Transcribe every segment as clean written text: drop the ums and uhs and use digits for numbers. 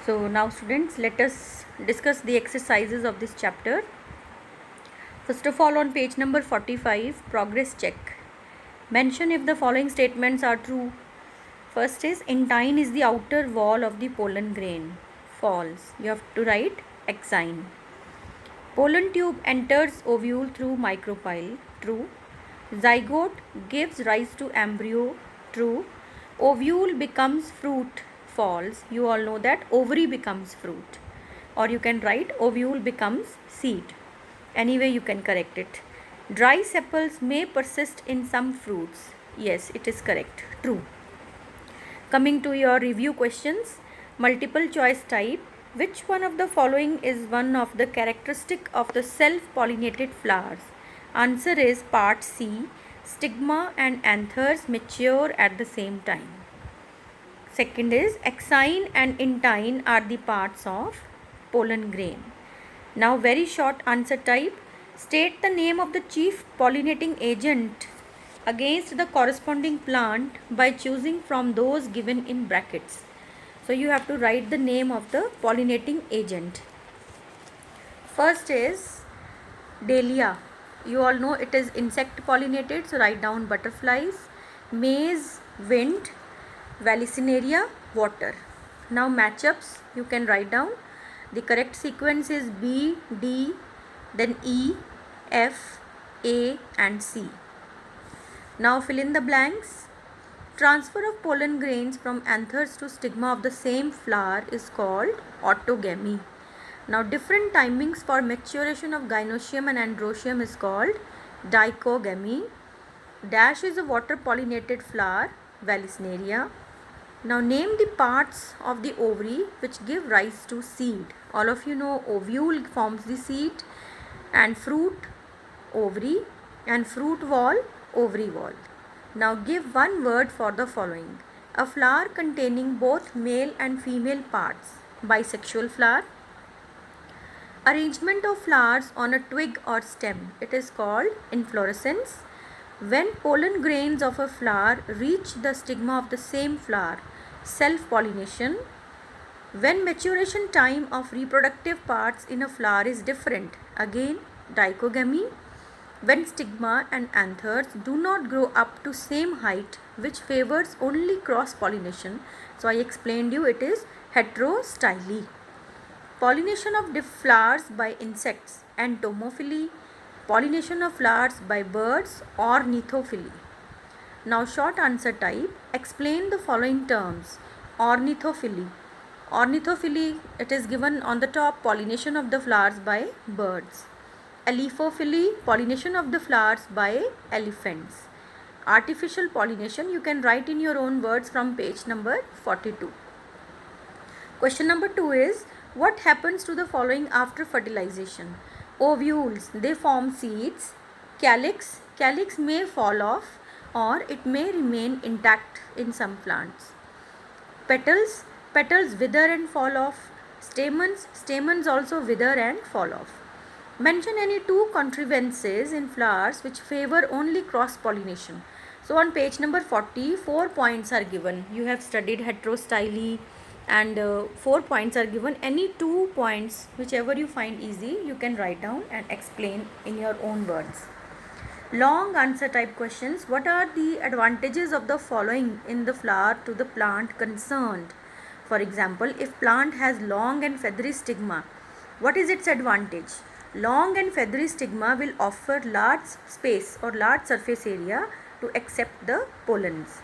So now students, let us discuss the exercises of this chapter. First of all, on page number 45, progress check. Mention if the following statements are true. First is intine is the outer wall of the pollen grain. False. You have to write exine. Pollen tube enters ovule through micropyle. True. Zygote gives rise to embryo. True. Ovule becomes fruit. False. You all know that ovary becomes fruit. Or you can write ovule becomes seed. Anyway, you can correct it. Dry sepals may persist in some fruits. Yes, it is correct. True. Coming to your review questions, multiple choice type. Which one of the following is one of the characteristic of the self-pollinated flowers? Answer is part C. Stigma and anthers mature at the same time. Second is exine and intine are the parts of pollen grain. Now very short answer type. State the name of the chief pollinating agent against the corresponding plant by choosing from those given in brackets. So you have to write the name of the pollinating agent. First is Dahlia. You all know it is insect pollinated, so write down butterflies. Maize, wind. Vallisneria, water. Now matchups you can write down. The correct sequence is B, D, then E, F, A and C. Now fill in the blanks. Transfer of pollen grains from anthers to stigma of the same flower is called autogamy. Now different timings for maturation of gynoecium and androecium is called dichogamy. Dash is a water pollinated flower, Vallisneria. Now name the parts of the ovary which give rise to seed. All of you know ovule forms the seed, and fruit ovary, and fruit wall ovary wall. Now give one word for the following. A flower containing both male and female parts. Bisexual flower. Arrangement of flowers on a twig or stem. It is called inflorescence. When pollen grains of a flower reach the stigma of the same flower, self-pollination. When maturation time of reproductive parts in a flower is different, again dichogamy. When stigma and anthers do not grow up to same height, which favors only cross-pollination. So I explained you it is heterostyle. Pollination of flowers by insects, entomophily. Pollination of flowers by birds, ornithophily. Now short answer type. Explain the following terms. Ornithophily. Ornithophily, it is given on the top, pollination of the flowers by birds. Elephophily, pollination of the flowers by elephants. Artificial pollination, you can write in your own words from page number 42. Question number 2 is, what happens to the following after fertilization? Ovules, they form seeds. Calyx may fall off or it may remain intact in some plants. Petals wither and fall off. Stamens also wither and fall off. Mention any two contrivances in flowers which favor only cross pollination. So on page number 40, 4 points are given. You have studied heterostyle and 4 points are given. Any 2 points, whichever you find easy, you can write down and explain in your own words. Long answer type questions. What are the advantages of the following in the flower to the plant concerned? For example, if plant has long and feathery stigma, what is its advantage? Long and feathery stigma will offer large space or large surface area to accept the pollens.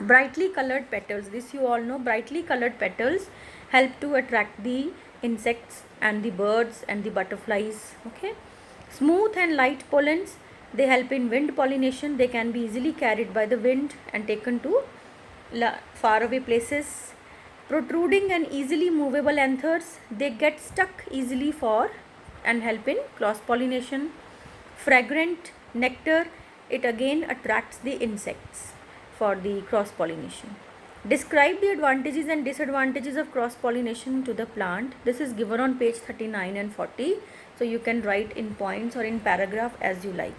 Brightly colored petals, this you all know, brightly colored petals help to attract the insects and the birds and the butterflies. Okay. Smooth and light pollens, they help in wind pollination. They can be easily carried by the wind and taken to faraway places. Protruding and easily movable anthers, they get stuck easily for and help in cross pollination. Fragrant nectar, it again attracts the insects for the cross pollination. Describe the advantages and disadvantages of cross pollination to the plant. This is given on page 39 and 40. So you can write in points or in paragraph as you like.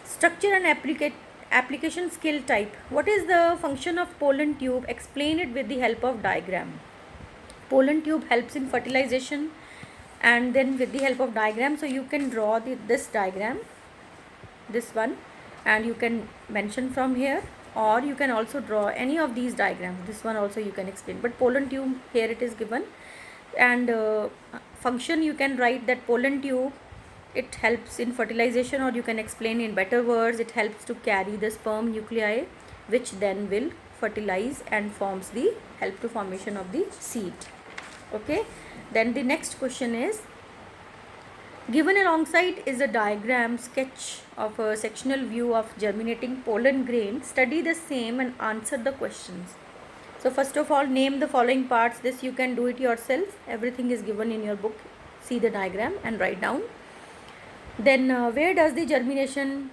Structure and application skill type. What is the function of pollen tube? Explain it with the help of diagram. Pollen tube helps in fertilization, and then with the help of diagram, so you can draw this diagram, this one, and you can mention from here, or you can also draw any of these diagrams. This one also you can explain, but pollen tube here it is given. And function, you can write that pollen tube, it helps in fertilization, or you can explain in better words, it helps to carry the sperm nuclei, which then will fertilize and forms the help to formation of the seed. Okay, then the next question is, given alongside is a diagram sketch of a sectional view of germinating pollen grain. Study the same and answer the questions. So first of all, name the following parts. This you can do it yourself. Everything is given in your book. See the diagram and write down. Then where does the germination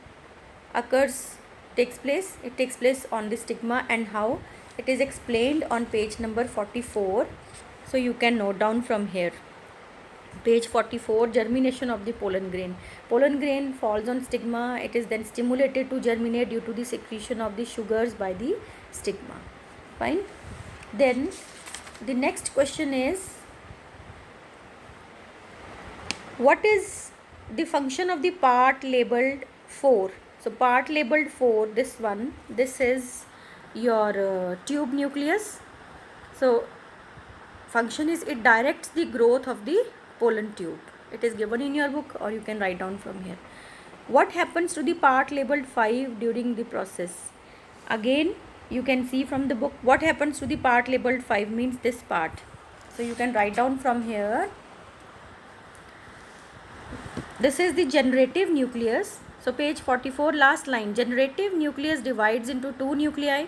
takes place? It takes place on the stigma, and how? It is explained on page number 44. So you can note down from here. Page 44, germination of the pollen grain. Pollen grain falls on stigma. It is then stimulated to germinate due to the secretion of the sugars by the stigma. Fine. Then the next question is, what is the function of the part labeled 4? So part labeled 4, this one, this is your tube nucleus. So function is, it directs the growth of the pollen tube. It is given in your book, or you can write down from here. What happens to the part labeled 5 during the process? Again, you can see from the book what happens to the part labeled 5 means this part. So you can write down from here. This is the generative nucleus. So page 44, last line, generative nucleus divides into 2 nuclei,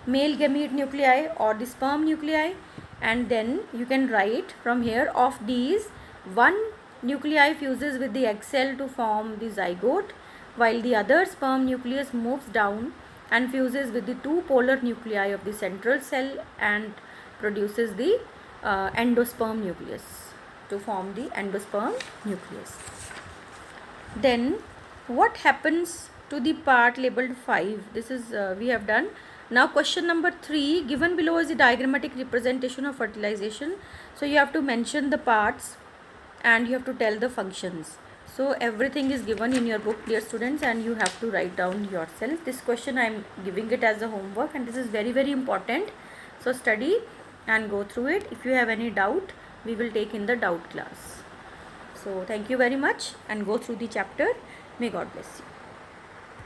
male gamete nuclei or the sperm nuclei, and then you can write from here, of these, one nuclei fuses with the egg cell to form the zygote, while the other sperm nucleus moves down and fuses with the 2 polar nuclei of the central cell and produces the endosperm nucleus to form the endosperm nucleus. Then what happens to the part labeled 5? This is we have done. Now question number 3, given below is the diagrammatic representation of fertilization. So you have to mention the parts and you have to tell the functions. So everything is given in your book, dear students, and you have to write down yourself. This question I am giving it as a homework, and this is very, very important. So study and go through it. If you have any doubt, we will take in the doubt class. So thank you very much, and go through the chapter. May God bless you.